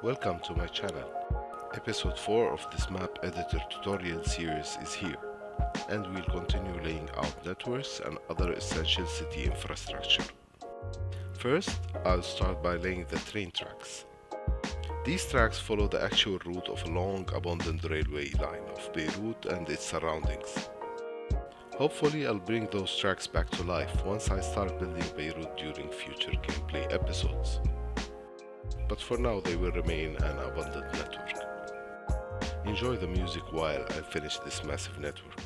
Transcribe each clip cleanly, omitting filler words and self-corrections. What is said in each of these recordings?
Welcome to my channel. Episode 4 of this map editor tutorial series is here, and we'll continue laying out networks and other essential city infrastructure. First, I'll start by laying the train tracks. These tracks follow the actual route of a long abandoned railway line of Beirut and its surroundings. Hopefully I'll bring those tracks back to life once I start building Beirut during future gameplay episodes. But for now they will remain an abandoned network. Enjoy the music while I finish this massive network.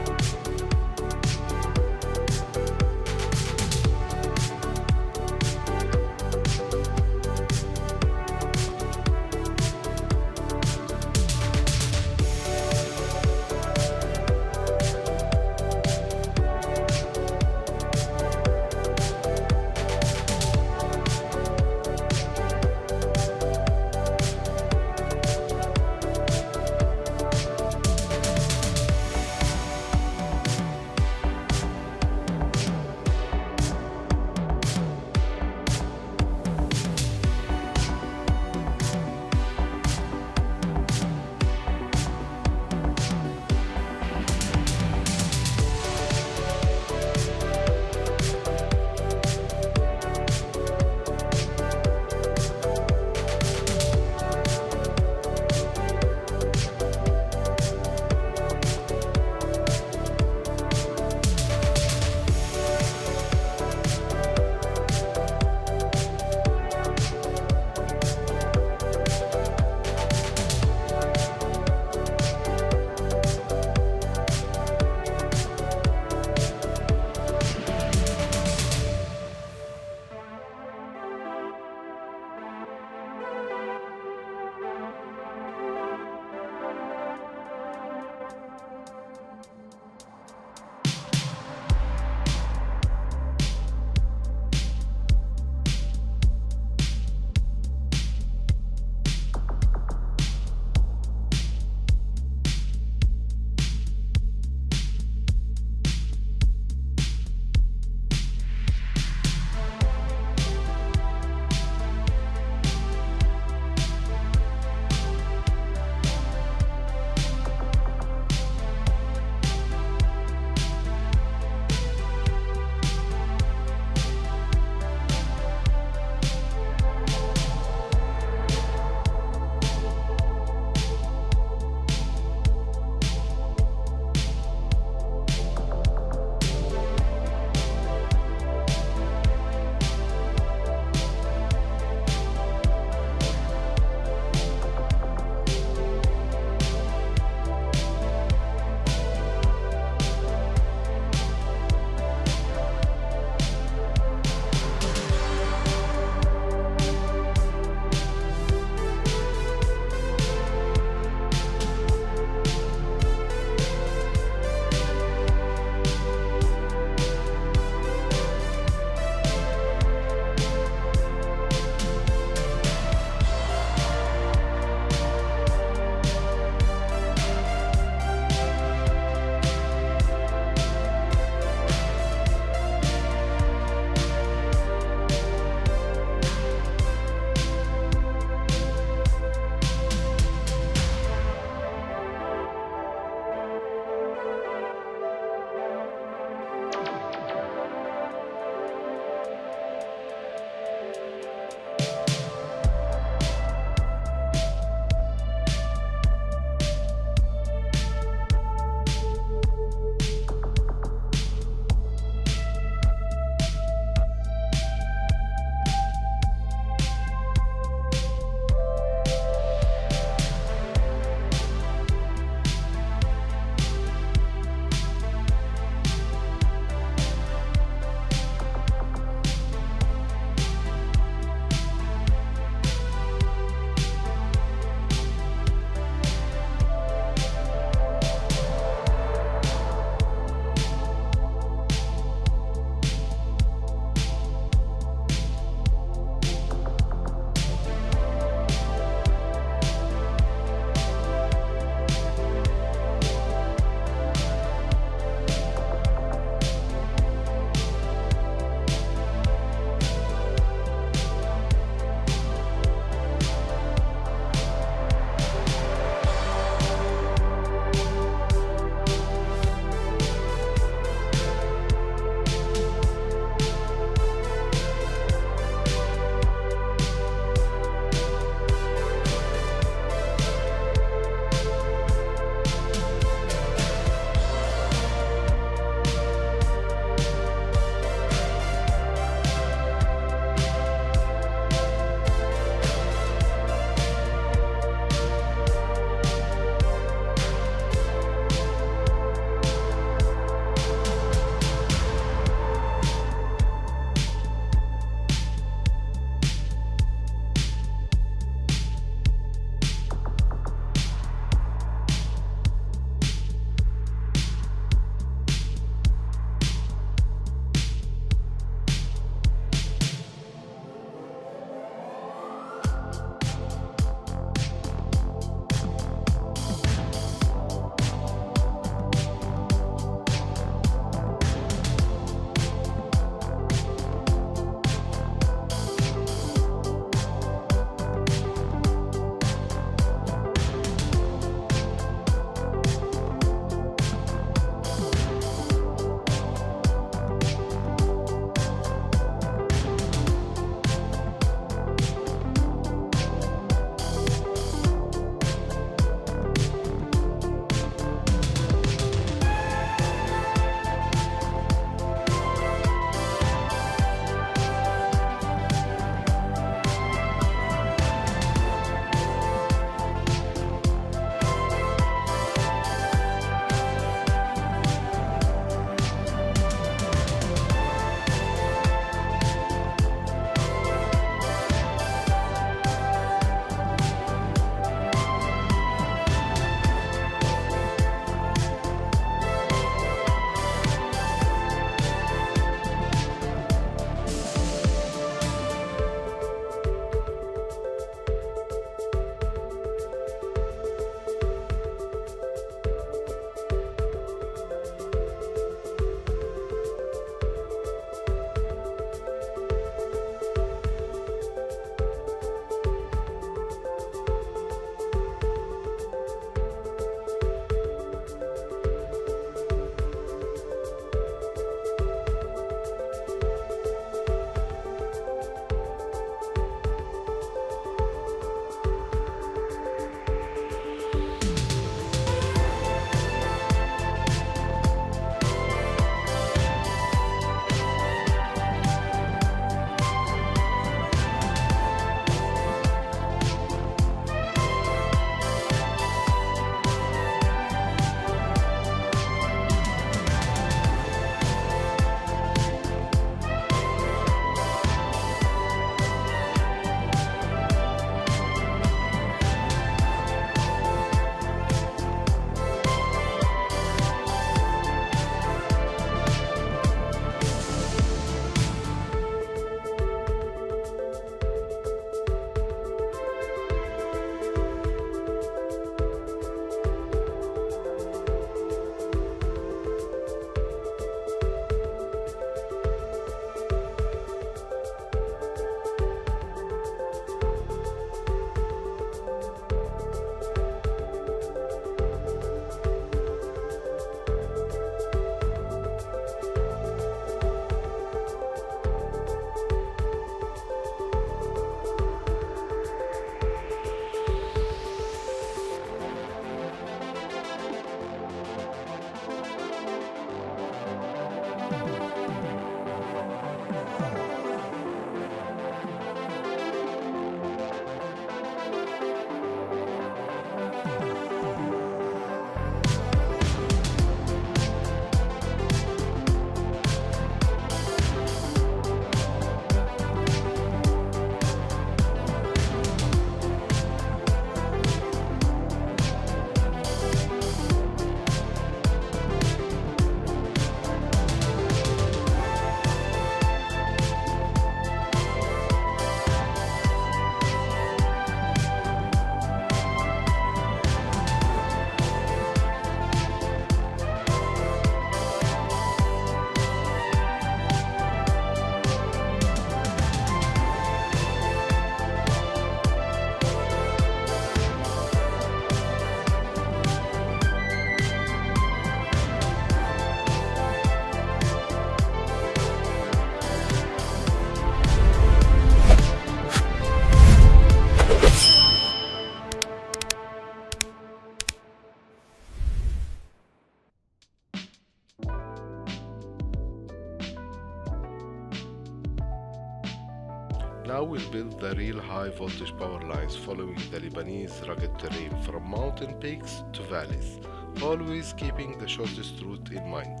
Now we'll build the real high voltage power lines following the Lebanese rugged terrain from mountain peaks to valleys, always keeping the shortest route in mind.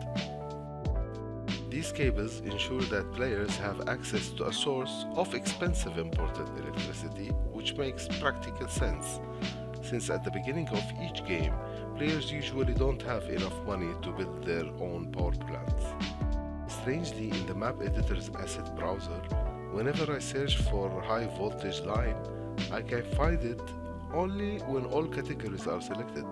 These cables ensure that players have access to a source of expensive imported electricity, which makes practical sense, since at the beginning of each game, players usually don't have enough money to build their own power plants. Strangely, in the map editor's asset browser, whenever I search for high voltage line, I can find it only when all categories are selected.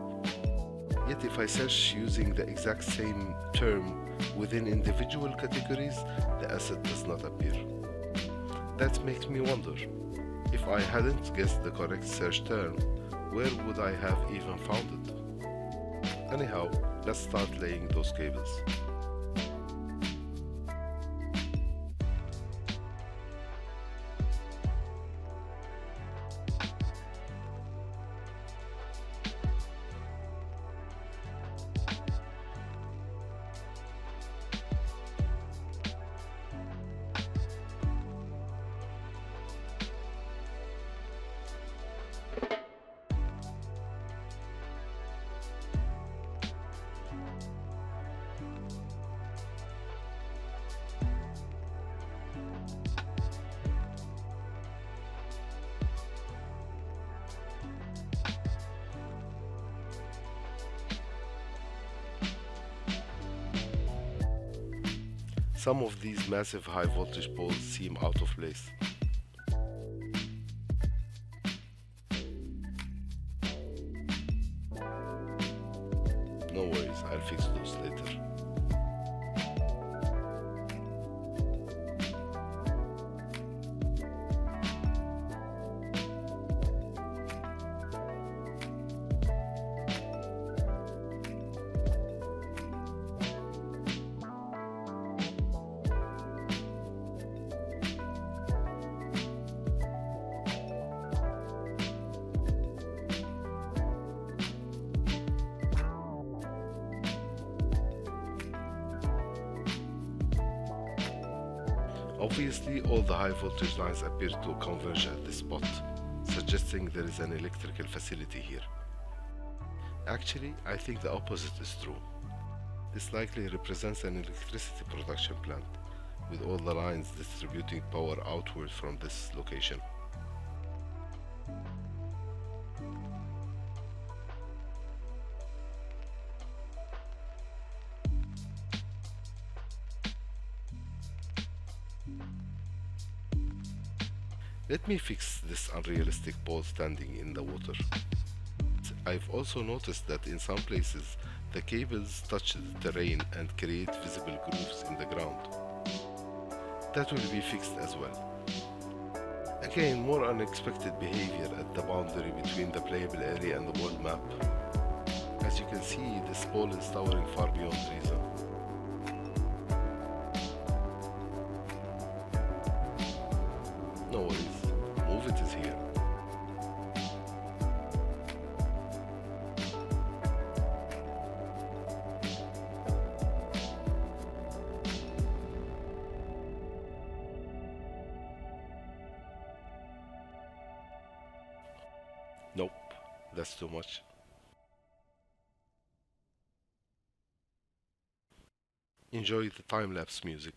Yet if I search using the exact same term within individual categories, the asset does not appear. That makes me wonder, if I hadn't guessed the correct search term, where would I have even found it? Anyhow, let's start laying those cables. Some of these massive high voltage poles seem out of place. No worries, I'll fix those later. Obviously, all the high voltage lines appear to converge at this spot, suggesting there is an electrical facility here. Actually, I think the opposite is true. This likely represents an electricity production plant, with all the lines distributing power outward from this location. Let me fix this unrealistic pole standing in the water. I've also noticed that in some places the cables touch the terrain and create visible grooves in the ground. That will be fixed as well. Again, more unexpected behavior at the boundary between the playable area and the world map. As you can see, this pole is towering far beyond reason. No worries, move it is here. Nope, that's too much. Enjoy the time-lapse music.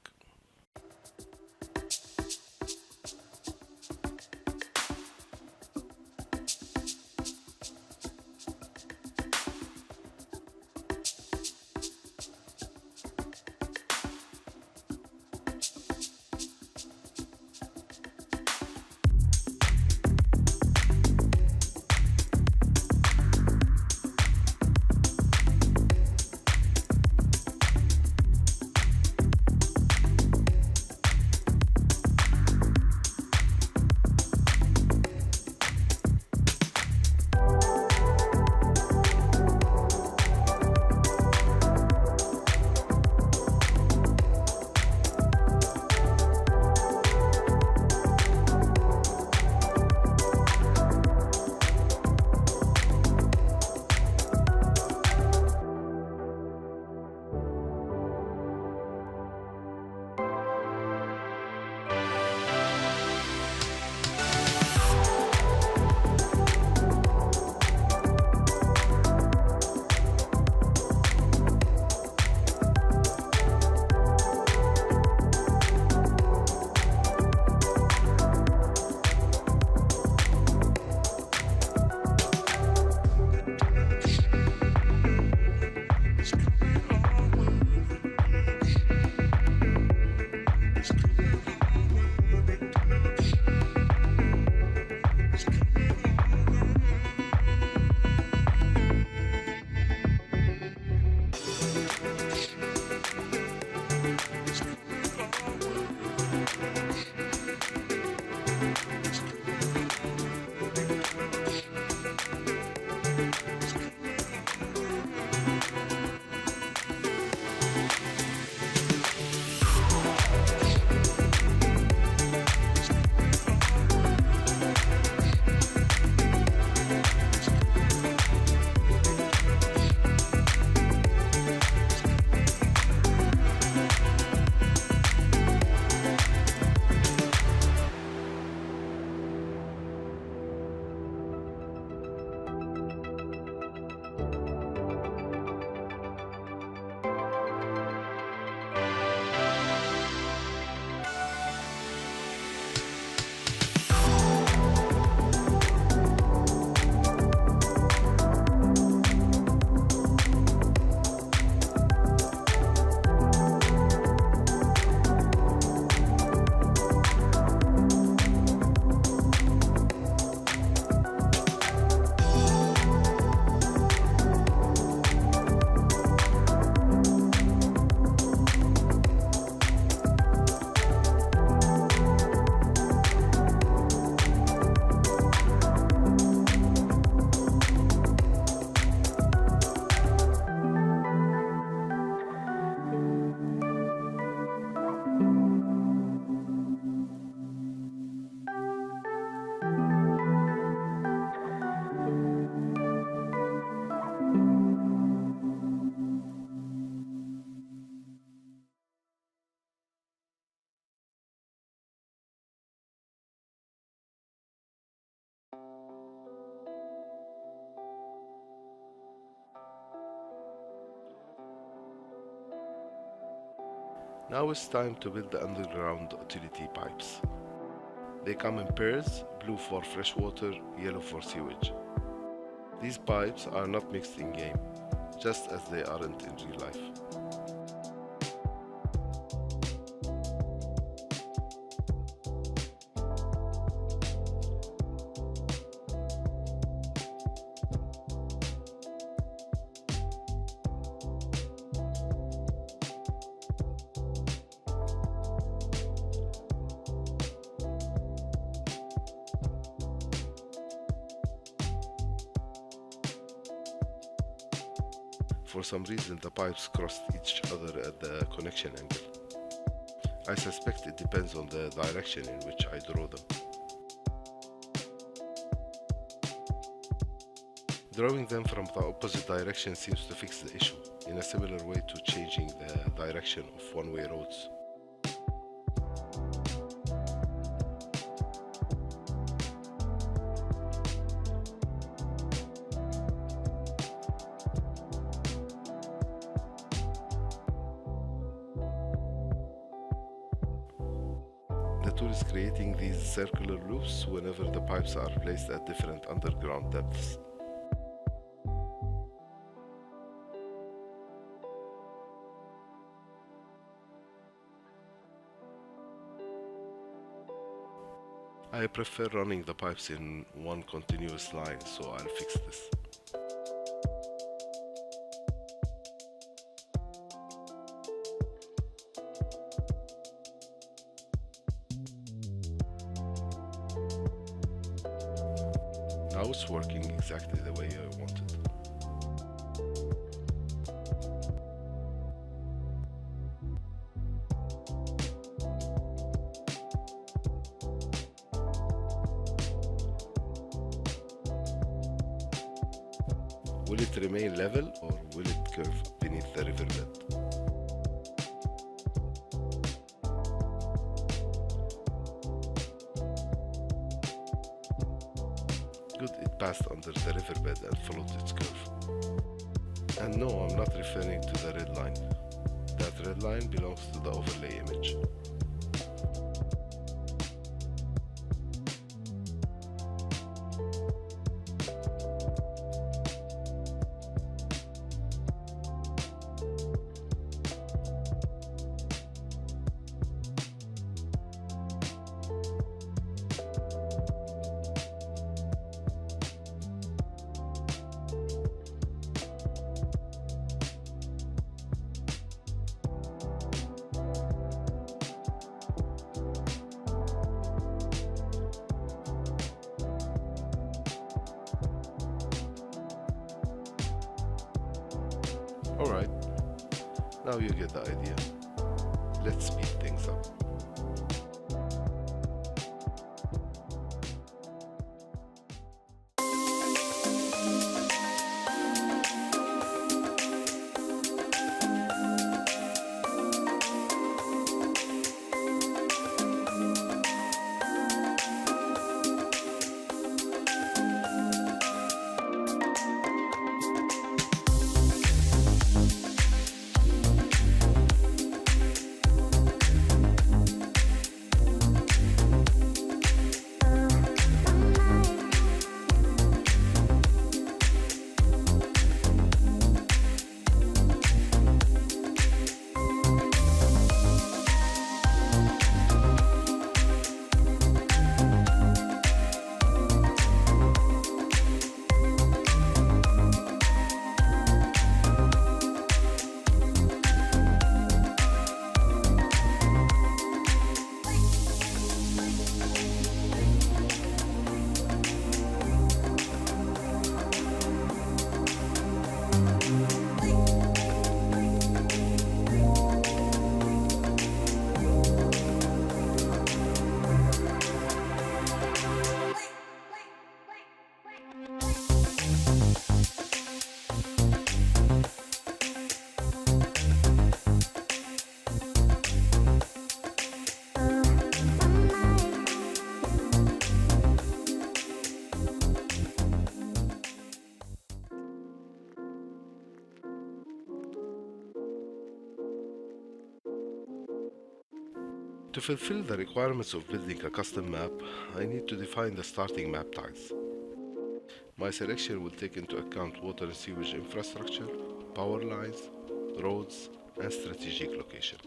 Now it's time to build the underground utility pipes. They come in pairs, blue for fresh water, yellow for sewage. These pipes are not mixed in-game, just as they aren't in real life. For some reason, the pipes crossed each other at the connection angle. I suspect it depends on the direction in which I draw them. Drawing them from the opposite direction seems to fix the issue, in a similar way to changing the direction of one-way roads. The tool is creating these circular loops whenever the pipes are placed at different underground depths. I prefer running the pipes in one continuous line, so I'll fix this. Now it's working exactly the way I wanted. Will it remain level or will it curve beneath the riverbed? Good, it passed under the riverbed and followed its curve. And no, I'm not referring to the red line. That red line belongs to the overlay image. Alright, now you get the idea. Let's speed things up. To fulfill the requirements of building a custom map, I need to define the starting map tags. My selection will take into account water and sewage infrastructure, power lines, roads, and strategic location.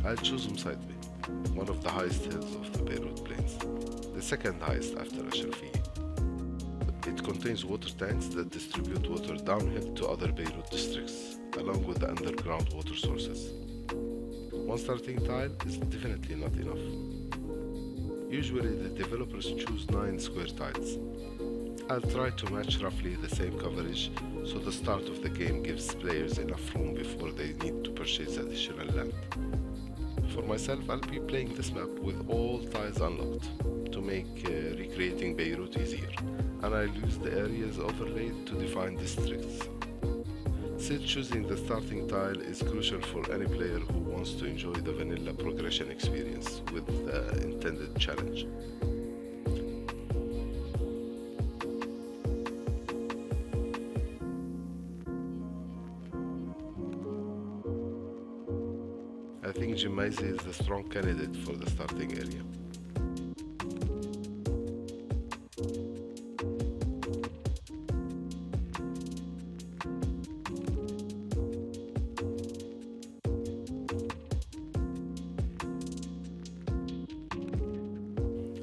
I'll choose Msaidbe, one of the highest hills of the Beirut plains, the second highest after Ashrafiyeh. It contains water tanks that distribute water downhill to other Beirut districts, along with the underground water sources. One starting tile is definitely not enough. Usually the developers choose 9 square tiles. I'll try to match roughly the same coverage so the start of the game gives players enough room before they need to purchase additional land. For myself, I'll be playing this map with all tiles unlocked to make recreating Beirut easier, and I'll use the areas overlaid to define districts. Still, choosing the starting tile is crucial for any player who wants to enjoy the vanilla progression experience with the intended challenge. I think Jemaisi is the strong candidate for the starting area.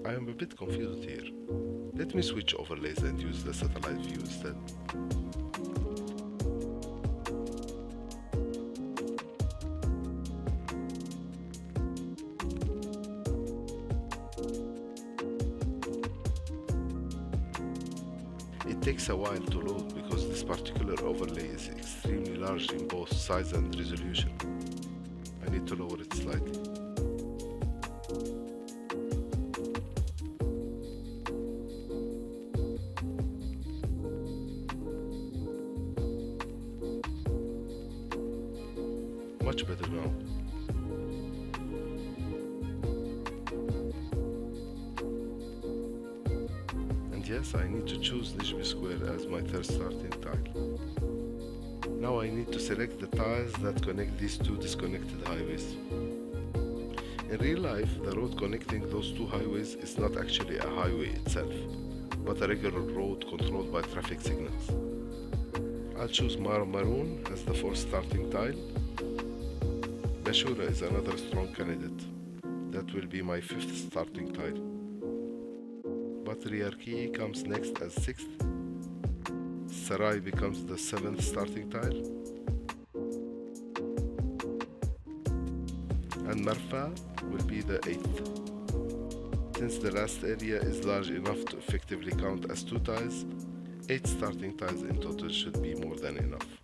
I am a bit confused here. Let me switch overlays and use the satellite view instead. It takes a while to load because this particular overlay is extremely large in both size and resolution. I need to lower it slightly. Much better now. And yes, I need to choose Lijbi Square as my third starting tile. Now I need to select the tiles that connect these two disconnected highways. In real life, the road connecting those two highways is not actually a highway itself, but a regular road controlled by traffic signals. I'll choose Maroon as the fourth starting tile. Bashura is another strong candidate. That will be my fifth starting tile. Patriarchy comes next as sixth. Sarai becomes the seventh starting tile. And Marfa will be the eighth. Since the last area is large enough to effectively count as two tiles, 8 starting tiles in total should be more than enough.